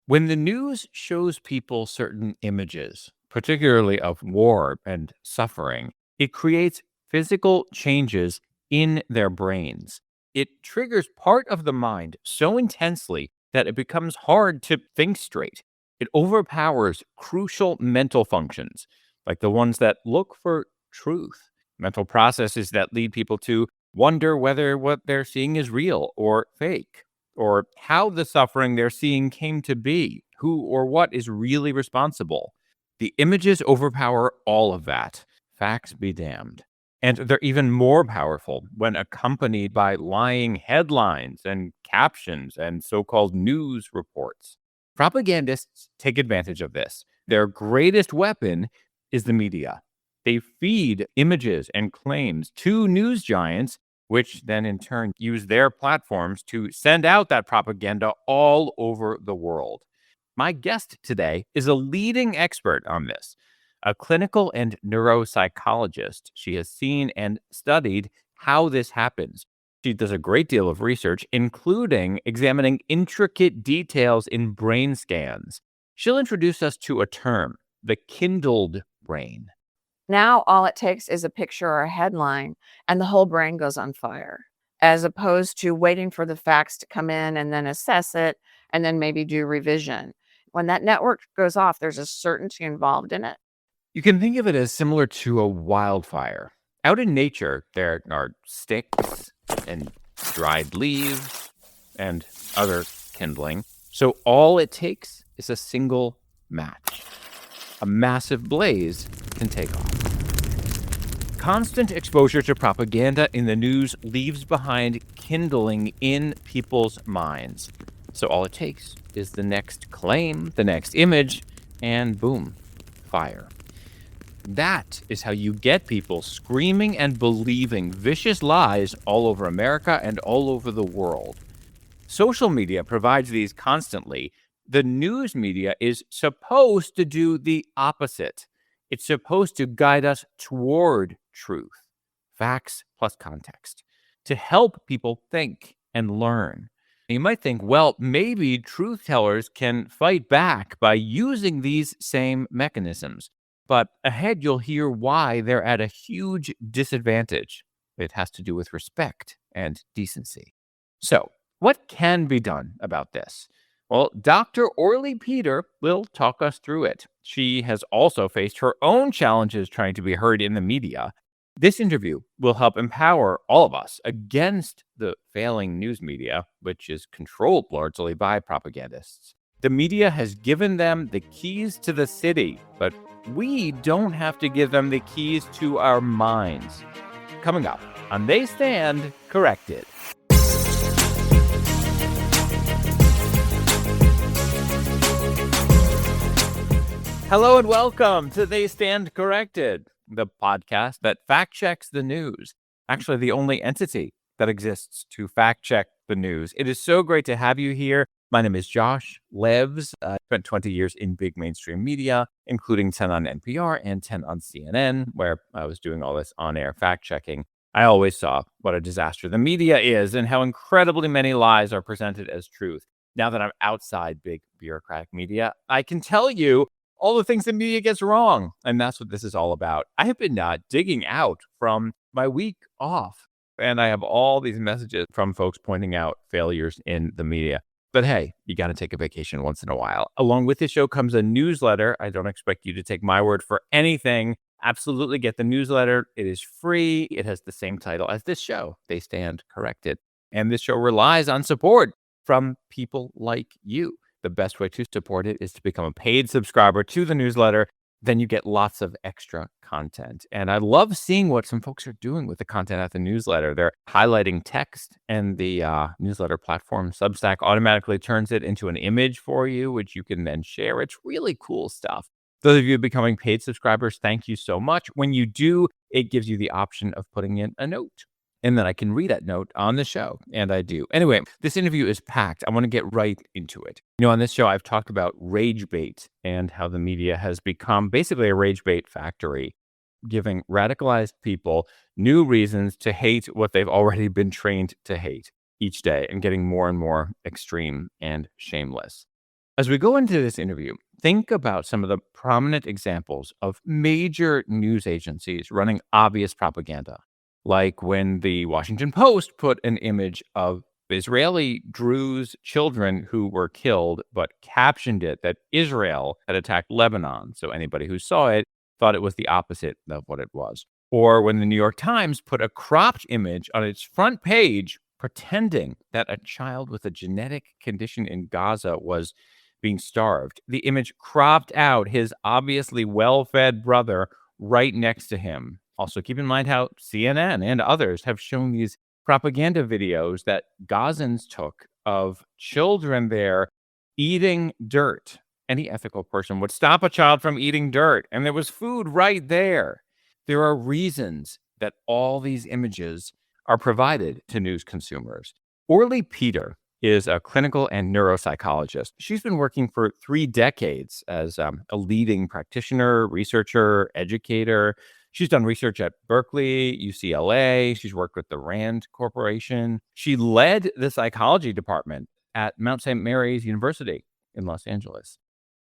When the news shows people certain images, particularly of war and suffering, it creates physical changes in their brains. It triggers part of the mind so intensely that it becomes hard to think straight. It overpowers crucial mental functions, like the ones that look for truth, mental processes that lead people to wonder whether what they're seeing is real or fake, or how the suffering they're seeing came to be, who or what is really responsible. The images overpower all of that. Facts be damned. And they're even more powerful when accompanied by lying headlines and captions and so called news reports. Propagandists take advantage of this. Their greatest weapon is the media. They feed images and claims to news giants, which then in turn use their platforms to send out that propaganda all over the world. My guest today is a leading expert on this, a clinical and neuropsychologist. She has seen and studied how this happens. She does a great deal of research, including examining intricate details in brain scans. She'll introduce us to a term, the kindled brain. Now all it takes is a picture or a headline, and the whole brain goes on fire, as opposed to waiting for the facts to come in and then assess it and then maybe do revision. When that network goes off, there's a certainty involved in it. You can think of it as similar to a wildfire. Out in nature, there are sticks and dried leaves and other kindling. So all it takes is a single match. A massive blaze can take off. Constant exposure to propaganda in the news leaves behind kindling in people's minds. So all it takes is the next claim, the next image, and boom, fire. That is how you get people screaming and believing vicious lies all over America and all over the world. Social media provides these constantly. The news media is supposed to do the opposite. It's supposed to guide us toward truth, facts plus context, to help people think and learn. You might think, well, maybe truth tellers can fight back by using these same mechanisms. But ahead, you'll hear why they're at a huge disadvantage. It has to do with respect and decency. So, what can be done about this? Well, Dr. Orli Peter will talk us through it. She has also faced her own challenges trying to be heard in the media. This interview will help empower all of us against the failing news media, which is controlled largely by propagandists. The media has given them the keys to the city, but we don't have to give them the keys to our minds. Coming up on They Stand Corrected. Hello and welcome to They Stand Corrected, the podcast that fact checks the news. Actually, the only entity that exists to fact check the news. It is so great to have you here. My name is Josh Levs. I spent 20 years in big mainstream media, including 10 on NPR and 10 on CNN, where I was doing all this on-air fact checking. I always saw what a disaster the media is and how incredibly many lies are presented as truth. Now that I'm outside big bureaucratic media, I can tell you all the things the media gets wrong. And that's what this is all about. I have been digging out from my week off, and I have all these messages from folks pointing out failures in the media. But hey, you got to take a vacation once in a while. Along with this show comes a newsletter. I don't expect you to take my word for anything. Absolutely get the newsletter. It is free. It has the same title as this show, They Stand Corrected. And this show relies on support from people like you. The best way to support it is to become a paid subscriber to the newsletter. Then you get lots of extra content. And I love seeing what some folks are doing with the content at the newsletter. They're highlighting text, and the newsletter platform Substack automatically turns it into an image for you, which you can then share. It's really cool stuff. Those of you becoming paid subscribers, thank you so much. When you do, it gives you the option of putting in a note. And then I can read that note on the show, and I do. Anyway, this interview is packed. I want to get right into it. You know, on this show, I've talked about rage bait and how the media has become basically a rage bait factory, giving radicalized people new reasons to hate what they've already been trained to hate each day and getting more and more extreme and shameless. As we go into this interview, think about some of the prominent examples of major news agencies running obvious propaganda, like when the Washington Post put an image of Israeli Druze children who were killed, but captioned it that Israel had attacked Lebanon. So anybody who saw it thought it was the opposite of what it was. Or when the New York Times put a cropped image on its front page pretending that a child with a genetic condition in Gaza was being starved. The image cropped out his obviously well fed brother right next to him. Also, keep in mind how CNN and others have shown these propaganda videos that Gazans took of children there eating dirt. Any ethical person would stop a child from eating dirt, and there was food right there. There are reasons that all these images are provided to news consumers. Orli Peter is a clinical and neuropsychologist. She's been working for 3 decades as a leading practitioner, researcher, educator. She's done research at Berkeley, UCLA. She's worked with the Rand Corporation. She led the psychology department at Mount St. Mary's University in Los Angeles.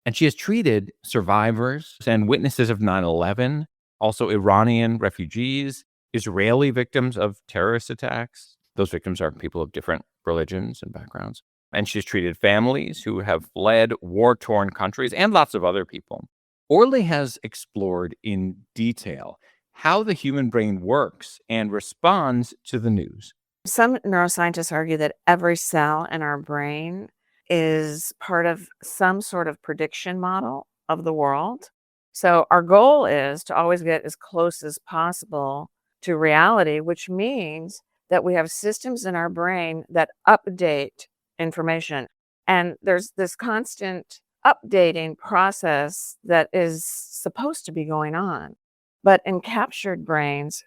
And she has treated survivors and witnesses of 9/11, also Iranian refugees, Israeli victims of terrorist attacks. Those victims are people of different religions and backgrounds. And she's treated families who have fled war-torn countries and lots of other people. Orli has explored in detail how the human brain works and responds to the news. Some neuroscientists argue that every cell in our brain is part of some sort of prediction model of the world. So our goal is to always get as close as possible to reality, which means that we have systems in our brain that update information. And there's this constant updating process that is supposed to be going on. But in captured brains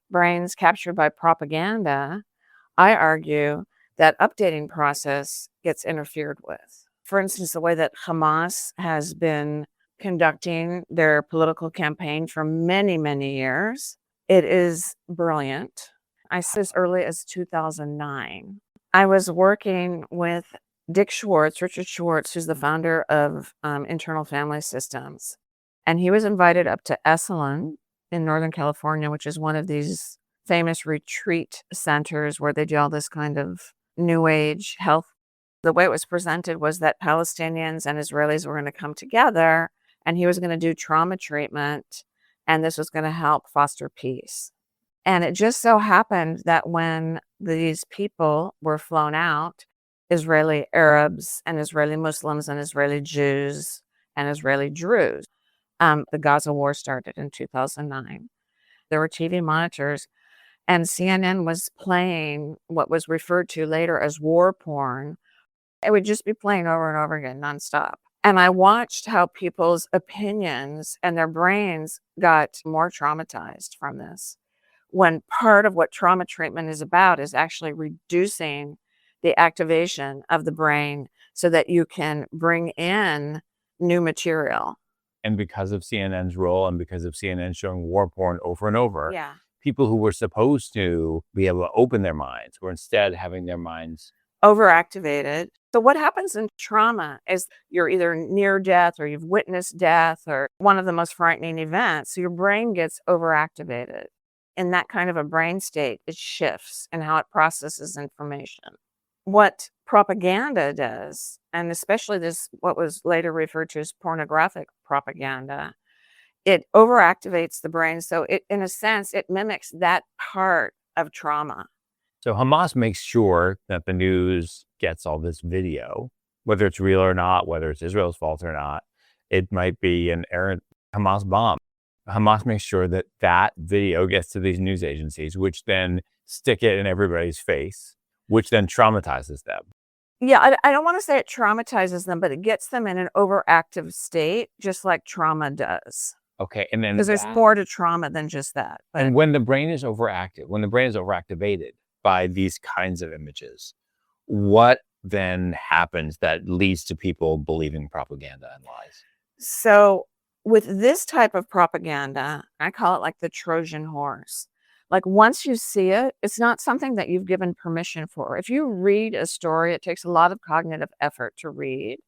captured by propaganda, I argue that updating process gets interfered with. For instance, the way that Hamas has been conducting their political campaign for many, many years, it is brilliant. I said as early as 2009. I was working with Richard Schwartz, who's the founder of Internal Family Systems. And he was invited up to Esalen in Northern California, which is one of these famous retreat centers where they do all this kind of new age health. The way it was presented was that Palestinians and Israelis were going to come together and he was going to do trauma treatment and this was going to help foster peace. And it just so happened that when these people were flown out, Israeli Arabs and Israeli Muslims and Israeli Jews and Israeli Druze, the Gaza war started in 2009. There were TV monitors and CNN was playing what was referred to later as war porn. It would just be playing over and over again nonstop. And I watched how people's opinions and their brains got more traumatized from this. When part of what trauma treatment is about is actually reducing the activation of the brain so that you can bring in new material. And because of CNN's role and because of CNN showing war porn over and over, Yeah. people who were supposed to be able to open their minds were instead having their minds Overactivated. So what happens in trauma is you're either near death or you've witnessed death or one of the most frightening events. So your brain gets overactivated. In that kind of a brain state, it shifts in how it processes information. What propaganda does, and especially this, what was later referred to as pornographic propaganda, it overactivates the brain. So it, in a sense, it mimics that part of trauma. So Hamas makes sure that the news gets all this video, whether it's real or not, whether it's Israel's fault or not. It might be an errant Hamas bomb. Hamas makes sure that that video gets to these news agencies, which then stick it in everybody's face, which then traumatizes them. Yeah, I don't want to say it traumatizes them, but it gets them in an overactive state, just like trauma does. Okay, and then Because there's more to trauma than just that. But and when the brain is overactive, when the brain is overactivated by these kinds of images, what then happens that leads to people believing propaganda and lies? so with this type of propaganda, I call it like the Trojan horse. Like once you see it, it's not something that you've given permission for. If you read a story, it takes a lot of cognitive effort to read.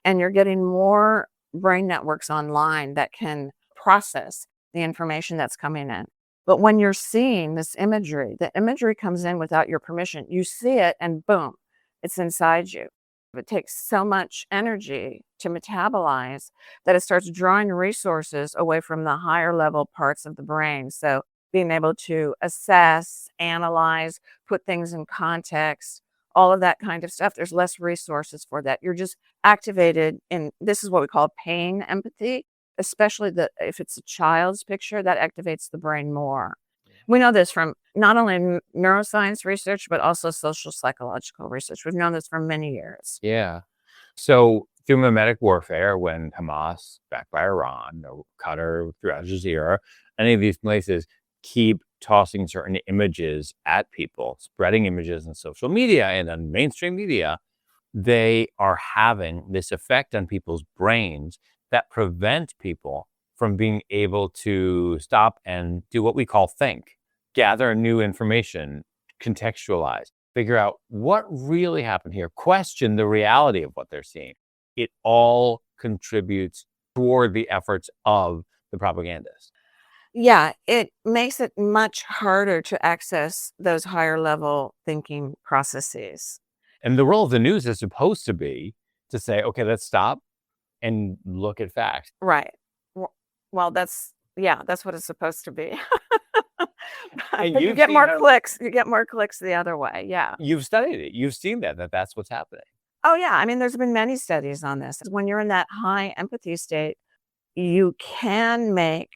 and you're getting more brain networks online that can process the information that's coming in. But when you're seeing this imagery, the imagery comes in without your permission. You see it and boom, it's inside you. It takes so much energy to metabolize that it starts drawing resources away from the higher level parts of the brain. So being able to assess, analyze, put things in context, all of that kind of stuff, there's less resources for that. You're just activated in, this is what we call pain empathy, especially if it's a child's picture, that activates the brain more. We know this from not only neuroscience research, but also social psychological research. We've known this for many years. Yeah. So through mimetic warfare, when Hamas, backed by Iran, or Qatar through Al Jazeera, any of these places keep tossing certain images at people, spreading images on social media and on mainstream media, they are having this effect on people's brains that prevent people from being able to stop and do what we call think, gather new information, contextualize, figure out what really happened here, question the reality of what they're seeing. It all contributes toward the efforts of the propagandists. Yeah, it makes it much harder to access those higher level thinking processes. And the role of the news is supposed to be to say, okay, let's stop and look at facts. Right. Well, that's what it's supposed to be. And But you you've get seen more how clicks. You get more clicks the other way. Yeah. you've studied it. You've seen that's what's happening. Oh, yeah. I mean, there's been many studies on this. When you're in that high empathy state, you can make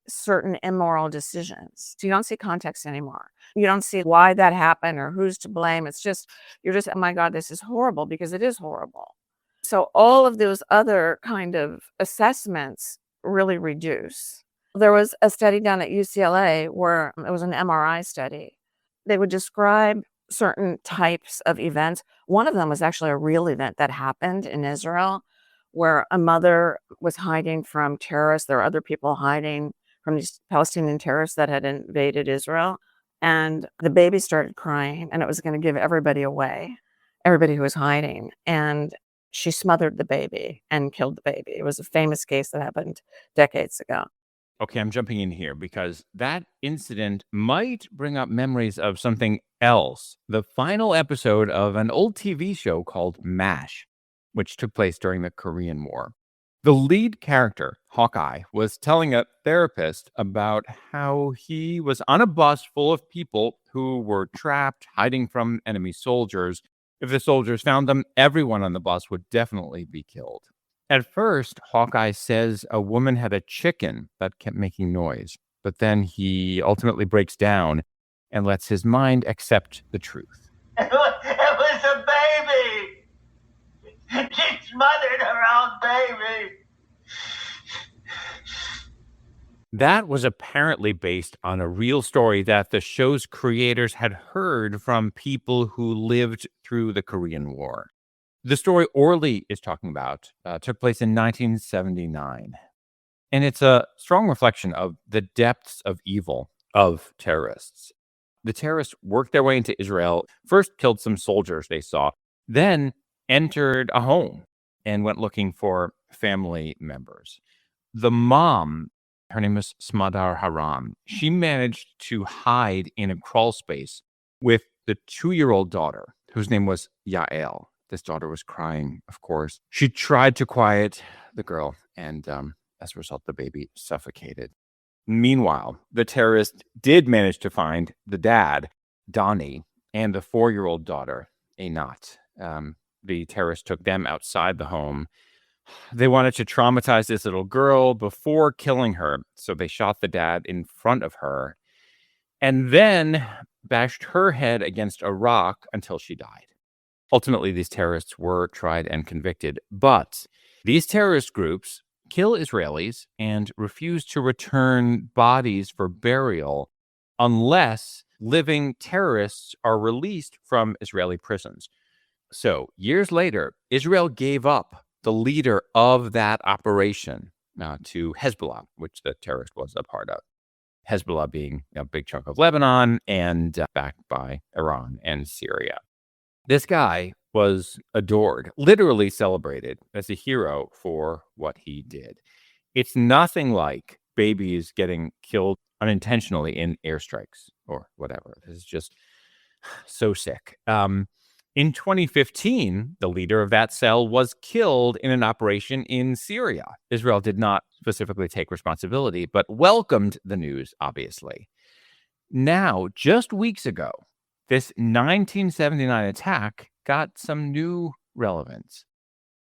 certain immoral decisions. So you don't see context anymore. You don't see why that happened or who's to blame. It's just, you're just, oh my God, this is horrible, because it is horrible. So all of those other kind of assessments really reduce. There was a study done at UCLA where it was an MRI study. They would describe certain types of events. One of them was actually a real event that happened in Israel, where a mother was hiding from terrorists. There were other people hiding from these Palestinian terrorists that had invaded Israel. And the baby started crying, and it was going to give everybody away, everybody who was hiding. And she smothered the baby and killed the baby. It was a famous case that happened decades ago. Okay, I'm jumping in here because that incident might bring up memories of something else. The final episode of an old TV show called MASH, which took place during the Korean War. The lead character, Hawkeye, was telling a therapist about how he was on a bus full of people who were trapped, hiding from enemy soldiers. If the soldiers found them, everyone on the bus would definitely be killed. At first, Hawkeye says a woman had a chicken that kept making noise, but then he ultimately breaks down and lets his mind accept the truth. It was a baby. She smothered her own baby. That was apparently based on a real story that the show's creators had heard from people who lived through the Korean War. The story Orli is talking about took place in 1979, and it's a strong reflection of the depths of evil of terrorists. The terrorists worked their way into Israel, first killed some soldiers they saw, then entered a home and went looking for family members. The mom, her name is Smadar Haram, she managed to hide in a crawl space with the 2-year-old daughter, whose name was Yael. This daughter was crying, of course. She tried to quiet the girl, and as a result, the baby suffocated. Meanwhile, the terrorist did manage to find the dad, Donnie, and the 4-year-old daughter, Einat. The terrorists took them outside the home. They wanted to traumatize this little girl before killing her, so they shot the dad in front of her and then bashed her head against a rock until she died. Ultimately, these terrorists were tried and convicted, but these terrorist groups kill Israelis and refuse to return bodies for burial unless living terrorists are released from Israeli prisons. So, years later, Israel gave up the leader of that operation to Hezbollah, which the terrorist was a part of. Hezbollah being a big chunk of Lebanon and backed by Iran and Syria. This guy was adored, literally celebrated as a hero for what he did. It's nothing like babies getting killed unintentionally in airstrikes or whatever. This is just so sick. In 2015, the leader of that cell was killed in an operation in Syria. Israel did not specifically take responsibility, but welcomed the news, obviously. Now, just weeks ago, this 1979 attack got some new relevance.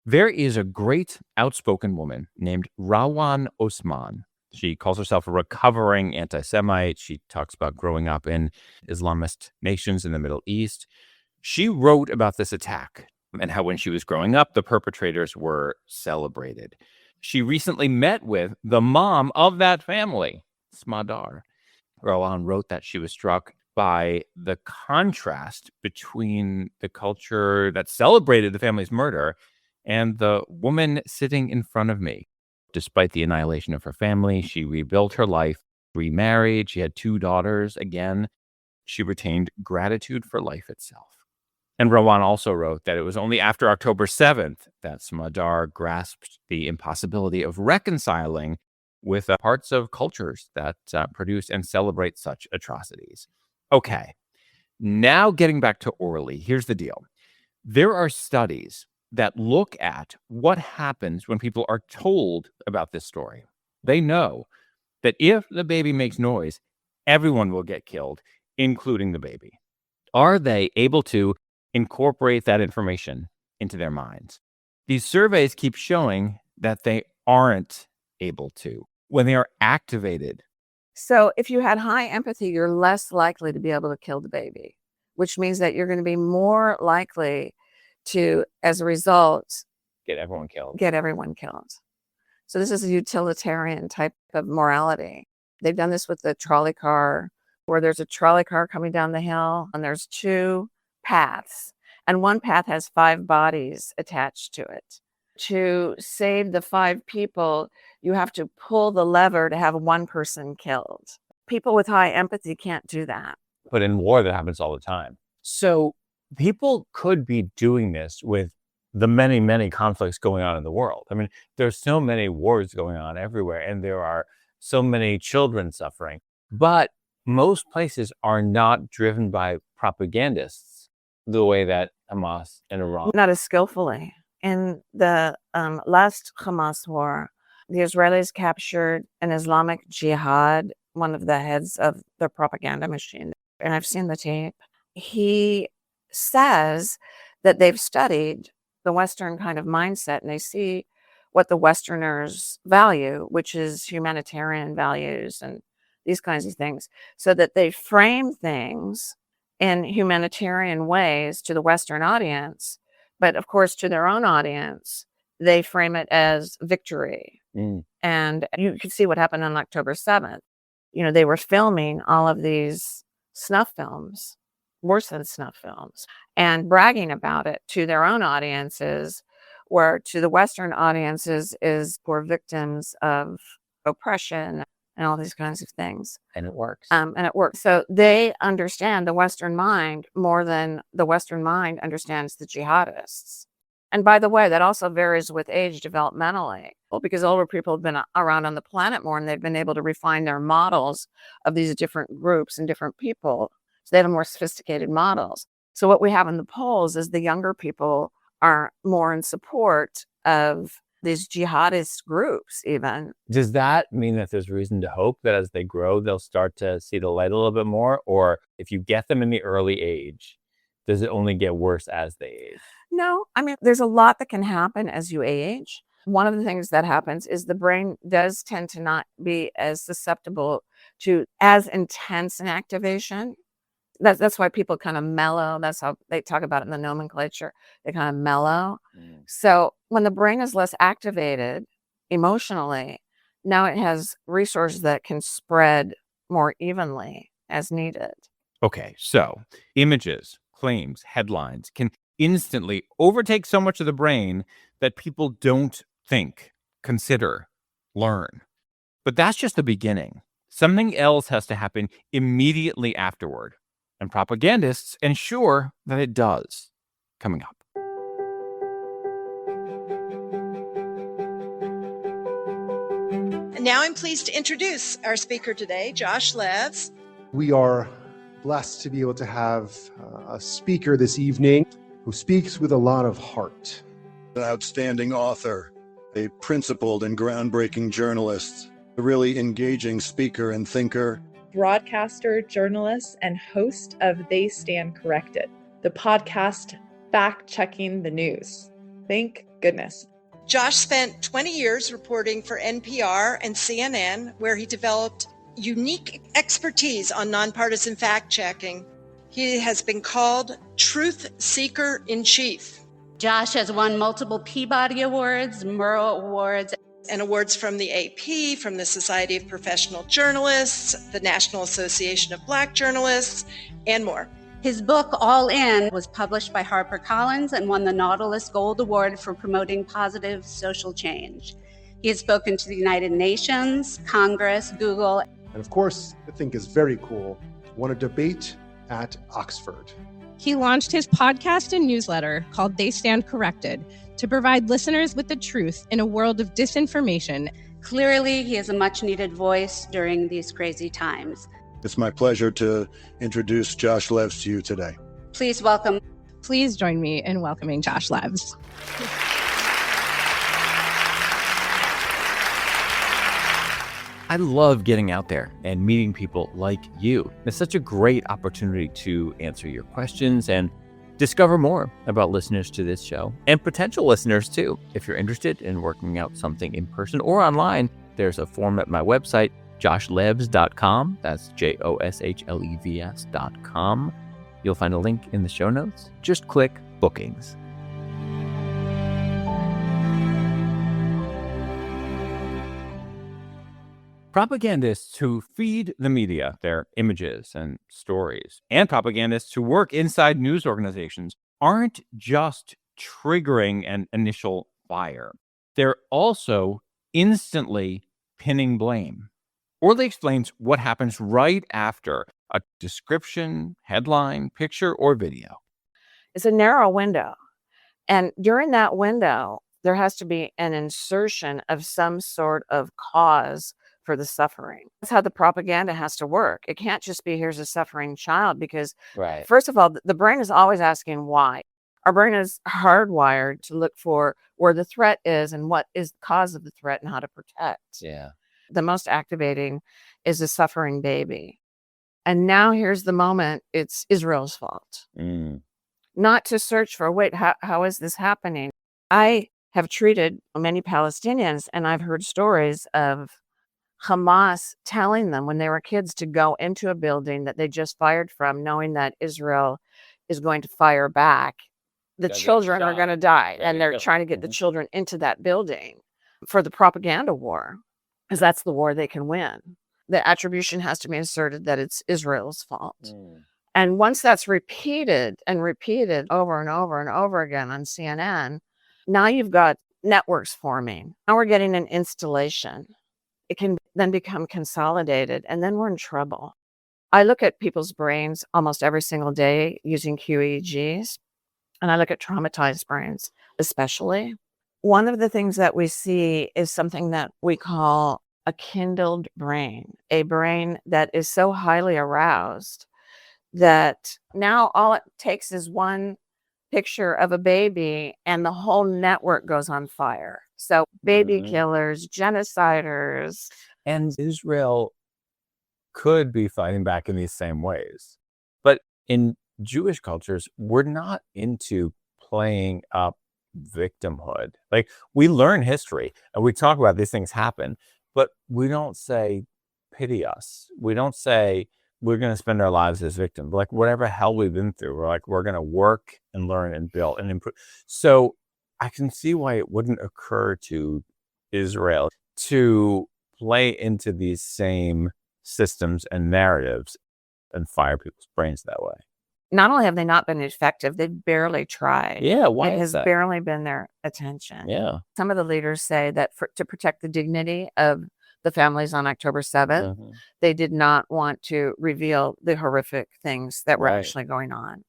There is a great outspoken woman named Rawan Osman. She calls herself a recovering anti-Semite. She talks about growing up in Islamist nations in the Middle East. She wrote about this attack and how when she was growing up, the perpetrators were celebrated. She recently met with the mom of that family, Smadar. Rowan wrote that she was struck by the contrast between the culture that celebrated the family's murder and the woman sitting in front of me. Despite the annihilation of her family, she rebuilt her life, remarried. She had 2 daughters. Again, she retained gratitude for life itself. And Rowan also wrote that it was only after October 7th that Smadar grasped the impossibility of reconciling with parts of cultures that produce and celebrate such atrocities. Okay, now getting back to Orli, here's the deal. There are studies that look at what happens when people are told about this story. They know that if the baby makes noise, everyone will get killed, including the baby. Are they able to incorporate that information into their minds? These surveys keep showing that they aren't able to. When they are activated. So if you had high empathy, you're less likely to be able to kill the baby, which means that you're going to be more likely to, as a result, Get everyone killed. So this is a utilitarian type of morality. They've done this with the trolley car, where there's a trolley car coming down the hill and there's 2 paths, and one path has 5 bodies attached to it. To save the 5 people, you have to pull the lever to have 1 person killed. People with high empathy can't do that. But in war, that happens all the time. So people could be doing this with the many, many conflicts going on in the world. I mean, there's so many wars going on everywhere, and there are so many children suffering. But most places are not driven by propagandists the way that Hamas and Iran. Not as skillfully. In the last Hamas war, the Israelis captured an Islamic Jihad, one of the heads of the propaganda machine. And I've seen the tape. He says that they've studied the Western kind of mindset, and they see what the Westerners value, which is humanitarian values and these kinds of things, so that they frame things in humanitarian ways to the Western audience. But of course, to their own audience, they frame it as victory. And you could see what happened on October 7th. You know, they were filming all of these snuff films, worse than snuff films, and bragging about it to their own audiences, where to the Western audiences is poor victims of oppression and all these kinds of things. And it works. So they understand the Western mind more than the Western mind understands the jihadists. And by the way, that also varies with age developmentally. Well, because older people have been around on the planet more, and they've been able to refine their models of these different groups and different people. So they have more sophisticated models. So what we have in the polls is the younger people are more in support of these jihadist groups even. Does that mean that there's reason to hope that as they grow, they'll start to see the light a little bit more? Or if you get them in the early age, does it only get worse as they age? No, I mean, there's a lot that can happen as you age. One of the things that happens is the brain does tend to not be as susceptible to as intense an activation. That's why people kind of mellow. That's how they talk about it in the nomenclature. They kind of mellow. So when the brain is less activated emotionally, now it has resources that can spread more evenly as needed. Okay, so images, claims, headlines can instantly overtake so much of the brain that people don't think, consider, learn. But that's just the beginning. Something else has to happen immediately afterward. And propagandists ensure that it does. Coming up. Now I'm pleased to introduce our speaker today, Josh Levs. We are blessed to be able to have a speaker this evening who speaks with a lot of heart. An outstanding author, a principled and groundbreaking journalist, a really engaging speaker and thinker. Broadcaster, journalist, and host of They Stand Corrected, the podcast fact-checking the news. Thank goodness. Josh spent 20 years reporting for NPR and CNN, where he developed unique expertise on nonpartisan fact-checking. He has been called Truth Seeker in Chief. Josh has won multiple Peabody Awards, Murrow Awards, and awards from the AP, from the Society of Professional Journalists, the National Association of Black Journalists, and more. His book, All In, was published by HarperCollins and won the Nautilus Gold Award for promoting positive social change. He has spoken to the United Nations, Congress, Google. And of course, I think is very cool, won a debate at Oxford. He launched his podcast and newsletter called They Stand Corrected to provide listeners with the truth in a world of disinformation. Clearly, he is a much-needed voice during these crazy times. It's my pleasure to introduce Josh Levs to you today. Please welcome. Please join me in welcoming Josh Levs. I love getting out there and meeting people like you. It's such a great opportunity to answer your questions and discover more about listeners to this show and potential listeners too. If you're interested in working out something in person or online, there's a form at my website, joshlevs.com. That's JOSHLEVS.com. You'll find a link in the show notes. Just click bookings. Propagandists who feed the media their images and stories, and propagandists who work inside news organizations aren't just triggering an initial fire. They're also instantly pinning blame. Orli explains what happens right after a description, headline, picture, or video. It's a narrow window. And during that window, there has to be an insertion of some sort of cause for the suffering. That's how the propaganda has to work. It can't just be, here's a suffering child, because first of all, the brain is always asking why. Our brain is hardwired to look for where the threat is and what is the cause of the threat and how to protect. Yeah. The most activating is a suffering baby. And now here's the moment, it's Israel's fault. Not to search for, wait, how is this happening? I have treated many Palestinians, and I've heard stories of Hamas telling them when they were kids to go into a building that they just fired from, knowing that Israel is going to fire back. The children are going to die, and they're trying to get the children into that building for the propaganda war, because that's the war they can win. The attribution has to be inserted that it's Israel's fault. And once that's repeated and repeated over and over and over again on CNN, now you've got networks forming. Now we're getting an installation. It can then become consolidated, and then we're in trouble. I look at people's brains almost every single day using QEEGs, and I look at traumatized brains especially. One of the things that we see is something that we call a kindled brain, a brain that is so highly aroused that now all it takes is one picture of a baby and the whole network goes on fire. So baby killers, genociders. And Israel could be fighting back in these same ways. But in Jewish cultures, we're not into playing up victimhood. Like, we learn history and we talk about these things happen, but we don't say, pity us. We don't say, we're going to spend our lives as victims. Like, whatever hell we've been through, we're going to work and learn and build and improve. So I can see why it wouldn't occur to Israel to play into these same systems and narratives and fire people's brains that way. Not only have they not been effective, they've barely tried. Yeah, why it is has that? barely been their attention. Yeah. Some of the leaders say that to protect the dignity of the families on October 7th, they did not want to reveal the horrific things that were actually going on,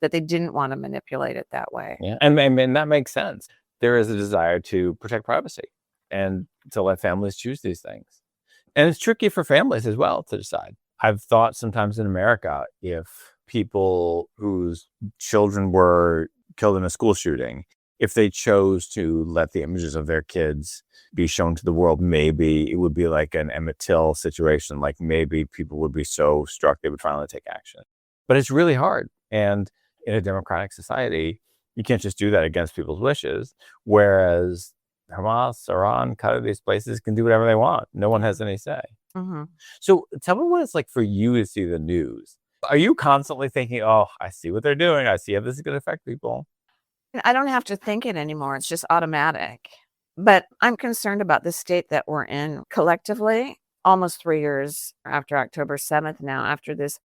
that they didn't want to manipulate it that way. Yeah, and that makes sense. There is a desire to protect privacy. and to let families choose these things. And it's tricky for families as well to decide. I've thought sometimes in America, if people whose children were killed in a school shooting, if they chose to let the images of their kids be shown to the world, maybe it would be like an Emmett Till situation. Like maybe people would be so struck they would finally take action. But it's really hard. And in a democratic society, you can't just do that against people's wishes. Whereas Hamas, Iran, Qatar, these places can do whatever they want. No one has any say. Mm-hmm. So tell me what it's like for you to see the news. Are you constantly thinking, oh, I see what they're doing. I see how this is going to affect people? I don't have to think it anymore. It's just automatic. But I'm concerned about the state that we're in collectively, almost 3 years after October 7th now, after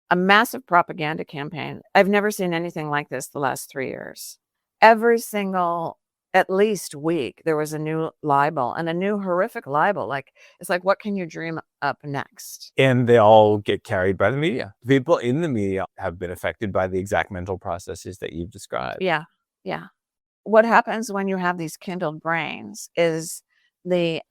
a massive propaganda campaign. I've never seen anything like this the last 3 years. Every single, at least week, there was a new libel and a new horrific libel. It's like, what can you dream up next? And they all get carried by the media. People in the media have been affected by the exact mental processes that you've described. Yeah. What happens when you have these kindled brains is the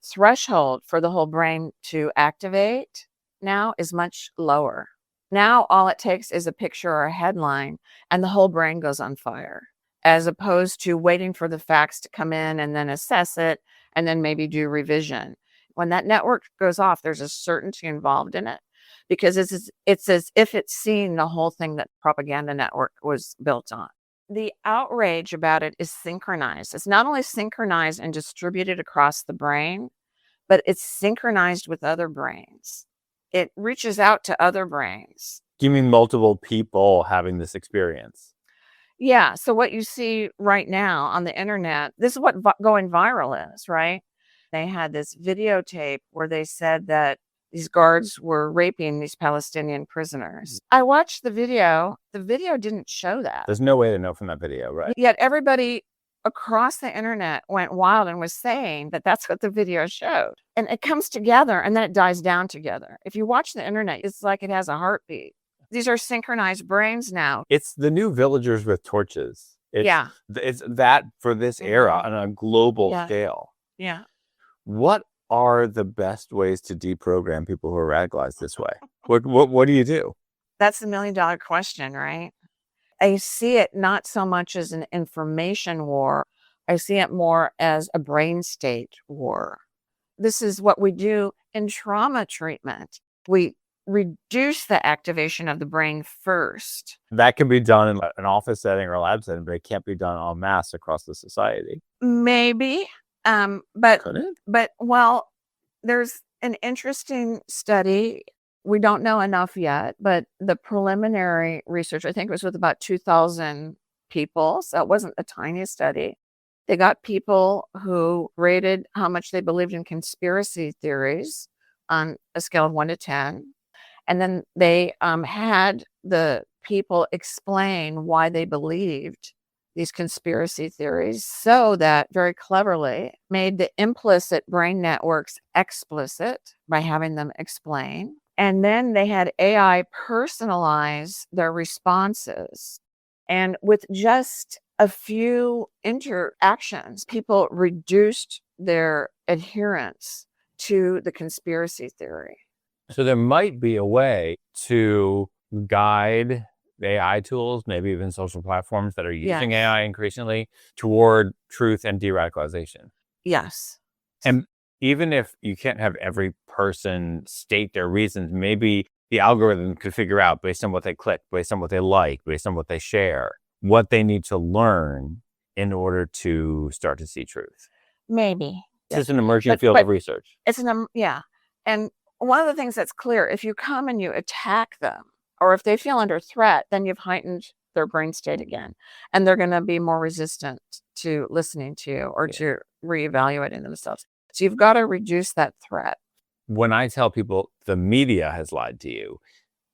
threshold for the whole brain to activate now is much lower. Now all it takes is a picture or a headline and the whole brain goes on fire, as opposed to waiting for the facts to come in and then assess it and then maybe do revision. When that network goes off, there's a certainty involved in it because it's as if it's seen the whole thing that propaganda network was built on. The outrage about it is synchronized. It's not only synchronized and distributed across the brain, but it's synchronized with other brains. It reaches out to other brains. Do you mean multiple people having this experience? Yeah. So what you see right now on the internet, this is what going viral is, right? They had this videotape where they said that these guards were raping these Palestinian prisoners. I watched the video. The video didn't show that. There's no way to know from that video, right? Yet everybody across the internet went wild and was saying that that's what the video showed. And it comes together and then it dies down together. If you watch the internet, it's like it has a heartbeat. These are synchronized brains now. It's the new villagers with torches. It's that for this era on a global scale. Yeah. What are the best ways to deprogram people who are radicalized this way? What do you do? That's the $1 million question, right? I see it not so much as an information war. I see it more as a brain state war. This is what we do in trauma treatment. We reduce the activation of the brain first. That can be done in an office setting or a lab setting, but it can't be done en masse across the society. Maybe. But Could it? Well, there's an interesting study. We don't know enough yet, but the preliminary research, I think it was with about 2,000 people. So it wasn't a tiny study. They got people who rated how much they believed in conspiracy theories on a scale of 1 to 10. And then they had the people explain why they believed these conspiracy theories, so that very cleverly made the implicit brain networks explicit by having them explain. And then they had AI personalize their responses. And with just a few interactions, people reduced their adherence to the conspiracy theory. So there might be a way to guide AI tools, maybe even social platforms that are using AI increasingly toward truth and de-radicalization. Yes. And even if you can't have every person state their reasons, maybe the algorithm could figure out based on what they click, based on what they like, based on what they share, what they need to learn in order to start to see truth. Maybe. This is an emerging field of research. And one of the things that's clear, if you come and you attack them, or if they feel under threat, then you've heightened their brain state again. And they're going to be more resistant to listening to you or to reevaluating themselves. So you've got to reduce that threat. When I tell people the media has lied to you,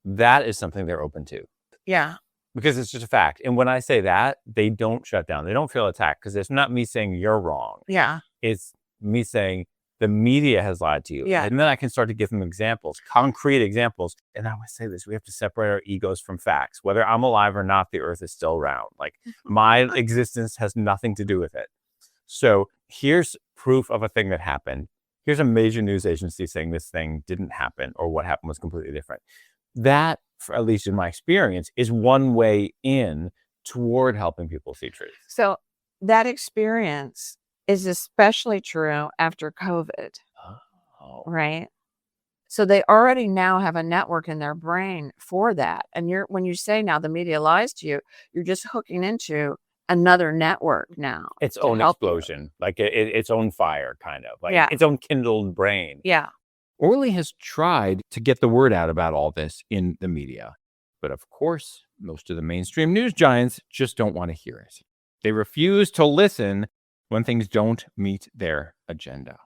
that is something they're open to. Yeah. Because it's just a fact. And when I say that, they don't shut down. They don't feel attacked because it's not me saying you're wrong. Yeah. It's me saying the media has lied to you. Yeah. And then I can start to give them examples, concrete examples. And I always say this, we have to separate our egos from facts. Whether I'm alive or not, the earth is still round. Like my existence has nothing to do with it. So here's proof of a thing that happened. Here's a major news agency saying this thing didn't happen or what happened was completely different. That, at least in my experience, is one way in toward helping people see truth. So that experience is especially true after COVID, right? So they already now have a network in their brain for that. And when you say now the media lies to you, you're just hooking into another network now. Its own explosion, like its own fire, kind of like its own kindled brain. Yeah. Orli has tried to get the word out about all this in the media. But of course, most of the mainstream news giants just don't want to hear it. They refuse to listen when things don't meet their agenda.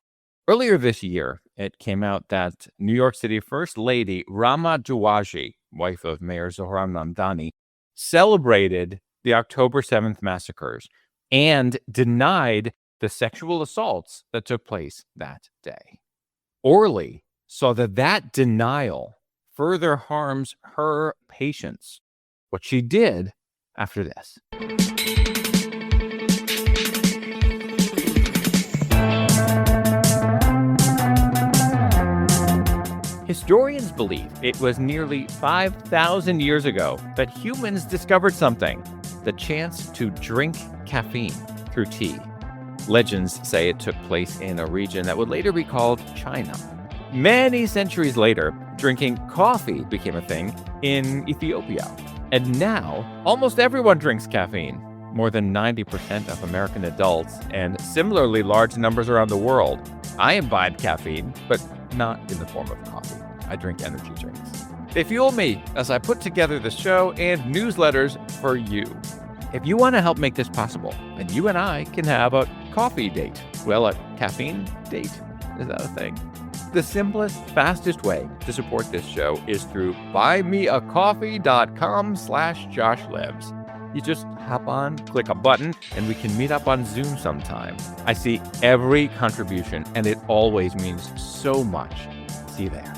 Earlier this year, it came out that New York City First Lady Rama Duwaji, wife of Mayor Zohran Mamdani, celebrated the October 7th massacres and denied the sexual assaults that took place that day. Orli saw that denial further harms her patients. What she did after this. Historians believe it was nearly 5,000 years ago that humans discovered something, the chance to drink caffeine through tea. Legends say it took place in a region that would later be called China. Many centuries later, drinking coffee became a thing in Ethiopia. And now, almost everyone drinks caffeine. More than 90% of American adults, and similarly large numbers around the world. I imbibe caffeine, but not in the form of coffee. I drink energy drinks. They fuel me as I put together the show and newsletters for you. If you want to help make this possible, then you and I can have a coffee date. Well, a caffeine date? Is that a thing? The simplest, fastest way to support this show is through buymeacoffee.com/JoshLives. You just hop on, click a button, and we can meet up on Zoom sometime. I see every contribution, and it always means so much. See you there.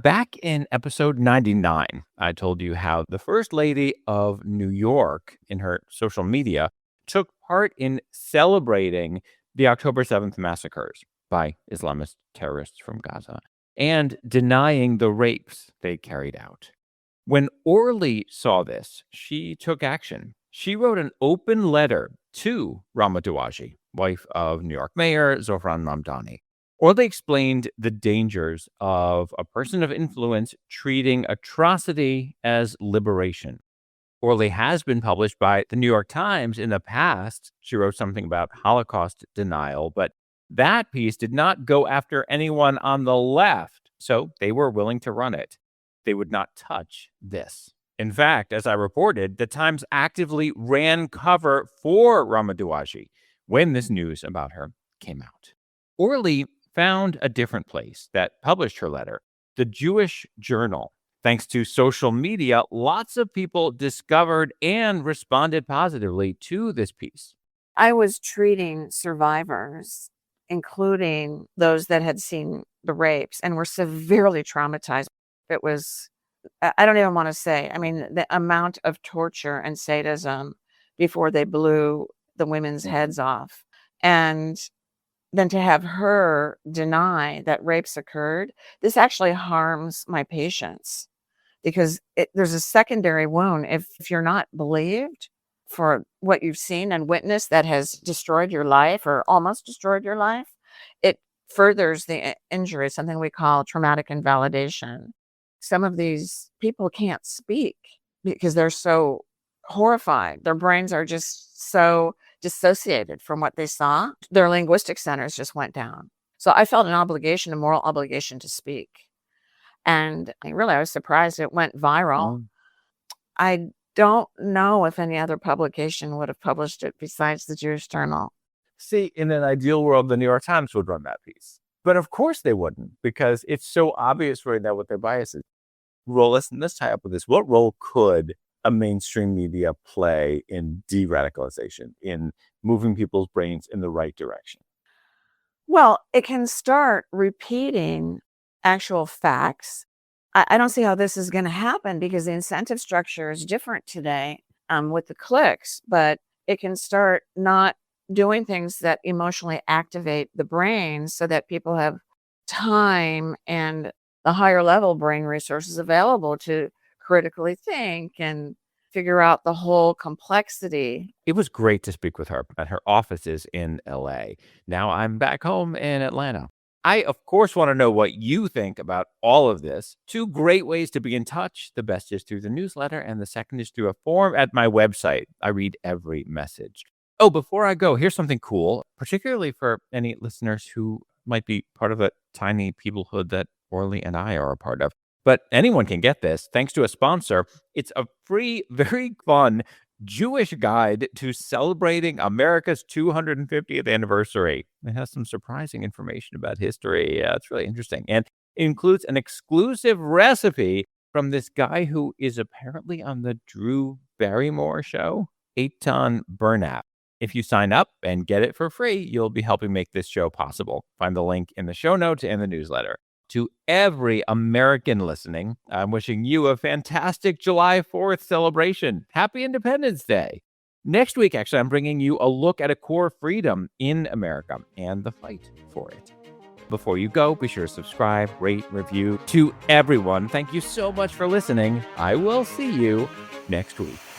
Back in episode 99, I told you how the First Lady of New York, in her social media, took part in celebrating the October 7th massacres by Islamist terrorists from Gaza and denying the rapes they carried out. When Orli saw this, she took action. She wrote an open letter to Rama Duwaji, wife of New York Mayor Zohran Mamdani. Orli explained the dangers of a person of influence treating atrocity as liberation. Orli has been published by the New York Times in the past. She wrote something about Holocaust denial, but that piece did not go after anyone on the left, so they were willing to run it. They would not touch this. In fact, as I reported, the Times actively ran cover for Rama Duwaji when this news about her came out. Orli found a different place that published her letter, the Jewish Journal. Thanks to social media, lots of people discovered and responded positively to this piece. I was treating survivors, including those that had seen the rapes and were severely traumatized. It was, I don't even want to say, I mean, the amount of torture and sadism before they blew the women's heads off. And then to have her deny that rapes occurred, this actually harms my patients because there's a secondary wound. If you're not believed for what you've seen and witnessed that has destroyed your life or almost destroyed your life, it furthers the injury, something we call traumatic invalidation. Some of these people can't speak because they're so horrified. Their brains are just so dissociated from what they saw. Their linguistic centers just went down. So I felt an obligation, a moral obligation to speak. And I was surprised it went viral. I don't know if any other publication would have published it besides the Jewish Journal. See, in an ideal world, the New York Times would run that piece. But of course they wouldn't, because it's so obvious right now what their bias is. Let's tie up with this. What role could a mainstream media play in de-radicalization, in moving people's brains in the right direction? Well, it can start repeating actual facts I don't see how this is going to happen because the incentive structure is different today with the clicks, but it can start not doing things that emotionally activate the brain so that people have time and the higher level brain resources available to critically think and figure out the whole complexity. It was great to speak with her at her offices in LA. Now I'm back home in Atlanta. I, of course, want to know what you think about all of this. 2 great ways to be in touch. The best is through the newsletter, and the second is through a form at my website. I read every message. Oh, before I go, here's something cool, particularly for any listeners who might be part of the tiny peoplehood that Orli and I are a part of. But anyone can get this thanks to a sponsor. It's a free, very fun Jewish guide to celebrating America's 250th anniversary. It has some surprising information about history. It's really interesting. And it includes an exclusive recipe from this guy who is apparently on the Drew Barrymore show, Eitan Burnap. If you sign up and get it for free, you'll be helping make this show possible. Find the link in the show notes and the newsletter. To every American listening, I'm wishing you a fantastic July 4th celebration. Happy Independence Day. Next week, actually, I'm bringing you a look at a core freedom in America and the fight for it. Before you go, be sure to subscribe, rate, review. To everyone, thank you so much for listening. I will see you next week.